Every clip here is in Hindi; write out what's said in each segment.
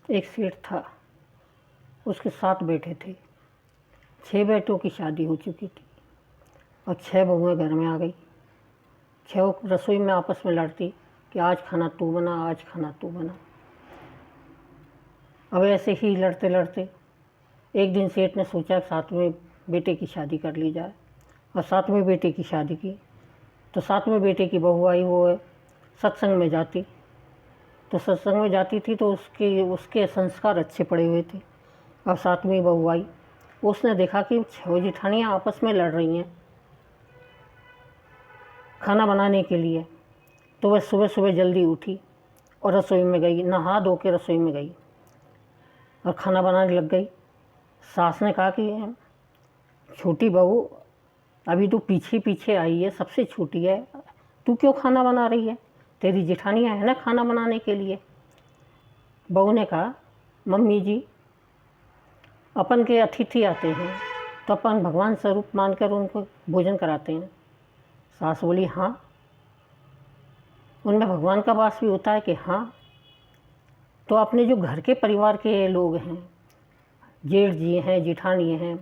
एक सेठ था, उसके 7 बेटे थे। 6 बेटों की शादी हो चुकी थी और 6 बहुएँ घर में आ गई। 6 रसोई में आपस में लड़ती कि आज खाना तू बना, आज खाना तू बना। अब ऐसे ही लड़ते लड़ते एक दिन सेठ ने सोचा 7वें बेटे की शादी कर ली जाए, और 7वें बेटे की शादी की। तो 7वें बेटे की बहू आई, वो सत्संग में जाती। तो सत्संग में जाती थी तो उसके संस्कार अच्छे पड़े हुए थे। अब 7वीं बहू आई, उसने देखा कि 6 जेठानियाँ आपस में लड़ रही हैं खाना बनाने के लिए। तो वह सुबह सुबह जल्दी उठी और रसोई में गई, नहा धो के रसोई में गई और खाना बनाने लग गई। सास ने कहा कि छोटी बहू, अभी तू पीछे पीछे आई है, सबसे छोटी है, तू क्यों खाना बना रही है? तेरी जेठानियाँ हैं ना खाना बनाने के लिए। बहू ने कहा, मम्मी जी, अपन के अतिथि आते हैं तो अपन भगवान स्वरूप मानकर उनको भोजन कराते हैं। सास बोली, हाँ, उनमें भगवान का वास भी होता है कि हाँ। तो अपने जो घर के परिवार के लोग हैं, जेठ जी हैं, जेठानी हैं,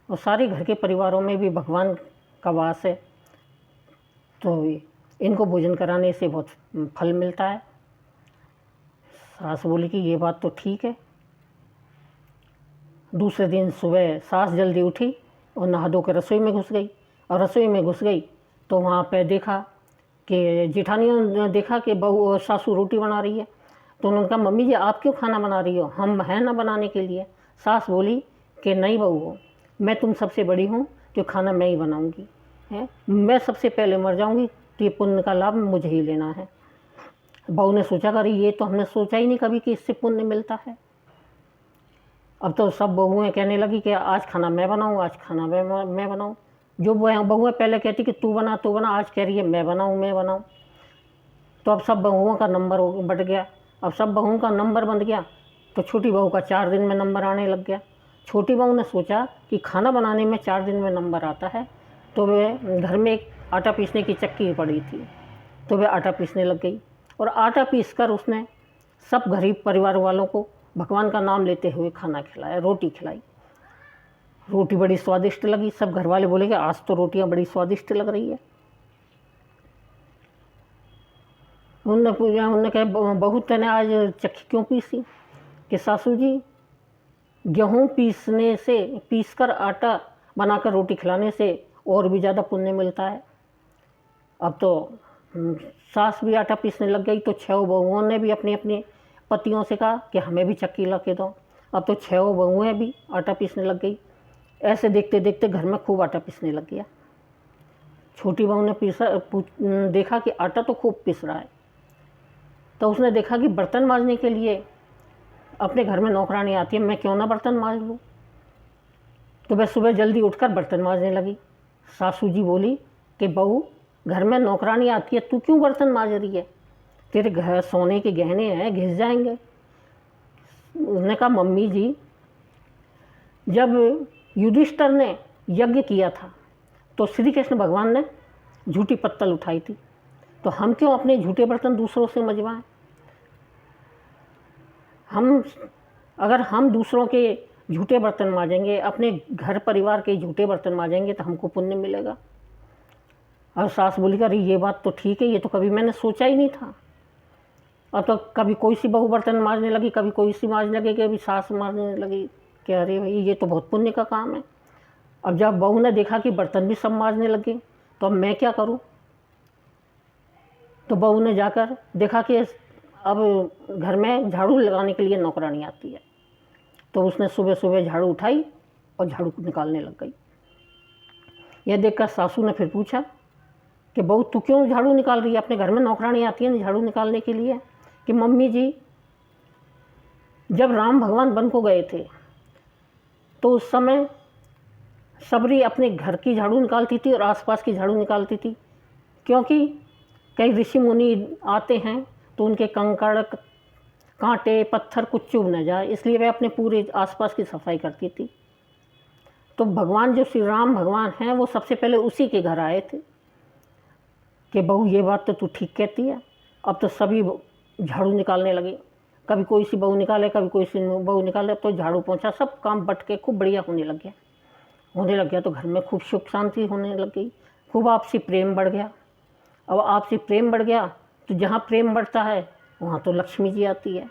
और सारे घर के परिवारों में भी भगवान का वास है, तो इनको भोजन कराने से बहुत फल मिलता है। सास बोली कि ये बात तो ठीक है। दूसरे दिन सुबह सास जल्दी उठी और नहा धो कर रसोई में घुस गई, और रसोई में घुस गई तो वहाँ पे देखा कि जेठानियों ने देखा कि बहू सासू रोटी बना रही है। तो उन्होंने कहा, मम्मी जी आप क्यों खाना बना रही हो, हम हैं ना बनाने के लिए। सास बोली कि नहीं बहू, मैं तुम सबसे बड़ी हूँ तो खाना मैं ही बनाऊँगी, है, मैं सबसे पहले मर जाऊँगी तो ये पुण्य का लाभ मुझे ही लेना है। बहू ने सोचा, अरे ये तो हमने सोचा ही नहीं कभी कि इससे पुण्य मिलता है। अब तो सब बहुएँ कहने लगी कि आज खाना मैं बनाऊँ, आज खाना मैं बनाऊँ। जो बहुएँ पहले कहती कि तू बना, आज कह रही है मैं बनाऊँ। तो अब सब बहुओं का नंबर बढ़ गया। अब सब बहुओं का नंबर बन गया तो छोटी बहू का 4 दिन में नंबर आने लग गया। छोटी बहू ने सोचा कि खाना बनाने में 4 दिन में नंबर आता है, तो वह घर में एक आटा पीसने की चक्की पड़ी थी, तो वह आटा पीसने लग गई और आटा पीस कर उसने सब गरीब परिवार वालों को भगवान का नाम लेते हुए खाना खिलाया, रोटी खिलाई। रोटी बड़ी स्वादिष्ट लगी, सब घर वाले बोले कि आज तो रोटियां बड़ी स्वादिष्ट लग रही है। उन्होंने कहा, बहू तने आज चक्की क्यों पीसी? कि सासू जी, गेहूँ पीस कर आटा बनाकर रोटी खिलाने से और भी ज़्यादा पुण्य मिलता है। अब तो सास भी आटा पीसने लग गई, तो 6 बहुओं ने भी अपने अपने पतियों से कहा कि हमें भी चक्की ला के दो। अब तो 6 बहुएँ भी आटा पीसने लग गई। ऐसे देखते देखते घर में खूब आटा पीसने लग गया। छोटी बहू ने देखा कि आटा तो खूब पिस रहा है, तो उसने देखा कि बर्तन मांजने के लिए अपने घर में नौकरानी आती है, मैं क्यों ना बर्तन मांज लूँ। तो वह सुबह जल्दी उठकर बर्तन मांजने लगी। सासू जी बोली कि बहू, घर में नौकरानी आती है, तू क्यों बर्तन मांज रही है? तेरे घर सोने के गहने हैं, घिस जाएंगे। उसने कहा, मम्मी जी, जब युधिष्ठिर ने यज्ञ किया था तो श्री कृष्ण भगवान ने झूठी पत्तल उठाई थी, तो हम क्यों अपने झूठे बर्तन दूसरों से मजवाएं? अगर हम दूसरों के झूठे बर्तन मांजेंगे, अपने घर परिवार के झूठे बर्तन मांजेंगे तो हमको पुण्य मिलेगा। और सास बोली, अरे ये बात तो ठीक है, ये तो कभी मैंने सोचा ही नहीं था। अब तो कभी कोई सी बहू बर्तन मांजने लगी, कभी कोई सी मांजने लगी, कभी सास मांजने लगी कि अरे भाई ये तो बहुत पुण्य का काम है। अब जब बहू ने देखा कि बर्तन भी सब मांजने लगे तो अब मैं क्या करूं? तो बहू ने जाकर देखा कि अब घर में झाड़ू लगाने के लिए नौकरानी आती है, तो उसने सुबह सुबह झाड़ू उठाई और झाड़ू निकालने लग गई। यह देखकर सासू ने फिर पूछा कि बहू, तू क्यों झाड़ू निकाल रही है? अपने घर में नौकरानी आती है झाड़ू निकालने के लिए। कि मम्मी जी, जब राम भगवान वन को गए थे तो उस समय सबरी अपने घर की झाड़ू निकालती थी और आसपास की झाड़ू निकालती थी, क्योंकि कई ऋषि मुनि आते हैं तो उनके कंकड़ कांटे पत्थर कुछ चुभ न जाए, इसलिए वह अपने पूरे आसपास की सफाई करती थी। तो भगवान जो श्री राम भगवान हैं वो सबसे पहले उसी के घर आए थे कि बहू, ये बात तो तू ठीक कहती है। अब तो सभी झाड़ू निकालने लगे। कभी कोई सी बहू निकाले, कभी कोई सी बहू निकाले, तो झाड़ू पोंछा सब काम बट के खूब बढ़िया होने लग गया। तो घर में खूब सुख शांति होने लग गई, खूब आपसी प्रेम बढ़ गया। अब आपसी प्रेम बढ़ गया तो जहाँ प्रेम बढ़ता है वहाँ तो लक्ष्मी जी आती है,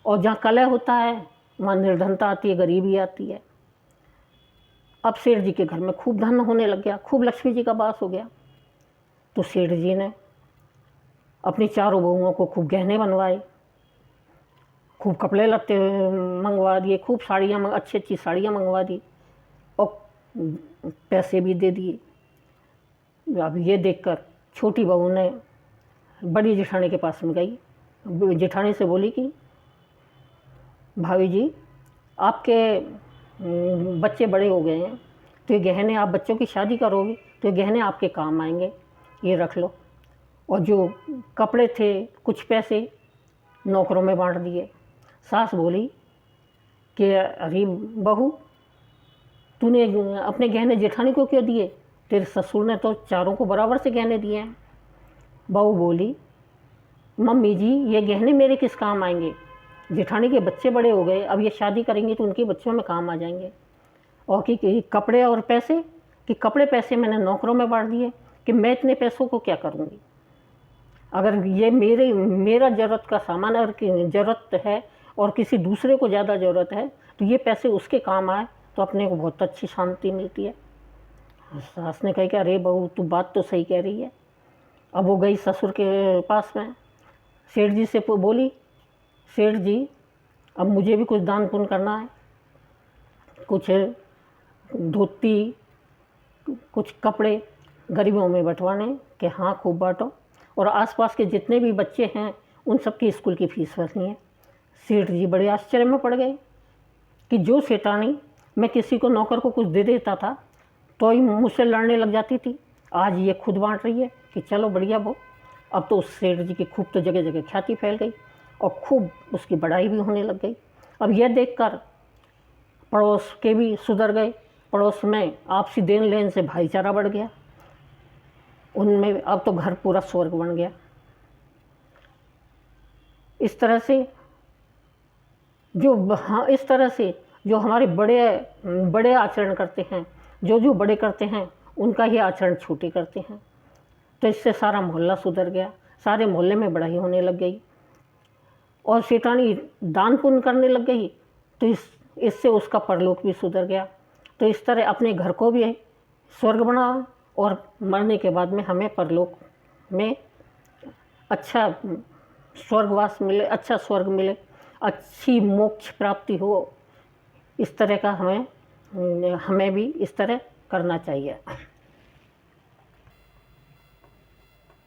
और जहाँ कलह होता है वहाँ निर्धनता आती है, गरीबी आती है। अब सेठ जी के घर में खूब धन होने लग गया, खूब लक्ष्मी जी का वास हो गया। तो सेठ जी ने अपनी चारों बहुओं को खूब गहने बनवाए, खूब कपड़े लत्ते मंगवा दिए, खूब साड़ियाँ, अच्छी अच्छी साड़ियाँ मंगवा दी, और पैसे भी दे दिए। अब ये देखकर छोटी बहू ने बड़ी जेठानी के पास में गई, जेठानी से बोली कि भाभी जी, आपके बच्चे बड़े हो गए हैं, तो ये गहने, आप बच्चों की शादी करोगे तो ये गहने आपके काम आएंगे, ये रख लो। और जो कपड़े थे, कुछ पैसे नौकरों में बांट दिए। सास बोली कि अरे बहू, तूने अपने गहने जेठानी को क्यों दिए? तेरे ससुर ने तो चारों को बराबर से गहने दिए हैं। बहू बोली, मम्मी जी, ये गहने मेरे किस काम आएंगे? जेठानी के बच्चे बड़े हो गए, अब ये शादी करेंगी तो उनके बच्चों में काम आ जाएंगे। और कि कपड़े और पैसे, कि कपड़े पैसे मैंने नौकरों में बांट दिए, कि मैं इतने पैसों को क्या करूँगी? अगर ये मेरा ज़रूरत का सामान अगर ज़रूरत है और किसी दूसरे को ज़्यादा ज़रूरत है तो ये पैसे उसके काम आए तो अपने को बहुत अच्छी शांति मिलती है। सास ने कहा कि अरे बहू, तू बात तो सही कह रही है। अब वो गई ससुर के पास में, सेठ जी से बोली, सेठ जी, अब मुझे भी कुछ दान पुण्य करना है, कुछ धोती, कुछ कपड़े गरीबों में बंटवाने के। हाँ, खूब बांटो, और आसपास के जितने भी बच्चे हैं उन सबकी स्कूल की फीस भरनी है। सेठ जी बड़े आश्चर्य में पड़ गए कि जो सेठानी मैं किसी को नौकर को कुछ दे देता था तो ही मुझसे लड़ने लग जाती थी, आज ये खुद बांट रही है कि चलो बढ़िया वो। अब तो उस सेठ जी की खूब तो जगह जगह ख्याति फैल गई और खूब उसकी बड़ाई भी होने लग गई। अब यह देखकर पड़ोस के भी सुधर गए, पड़ोस में आपसी देन लेन से भाईचारा बढ़ गया, उनमें अब तो घर पूरा स्वर्ग बन गया। इस तरह से जो हमारे बड़े आचरण करते हैं, जो बड़े करते हैं उनका ही आचरण छोटे करते हैं, तो इससे सारा मोहल्ला सुधर गया, सारे मोहल्ले में बढ़ाई होने लग गई। और सेठानी दान पुण्य करने लग गई तो इससे उसका परलोक भी सुधर गया। तो इस तरह अपने घर को भी स्वर्ग बनाओ और मरने के बाद में हमें परलोक में अच्छा स्वर्गवास मिले, अच्छा स्वर्ग मिले, अच्छी मोक्ष प्राप्ति हो। इस तरह का हमें भी इस तरह करना चाहिए।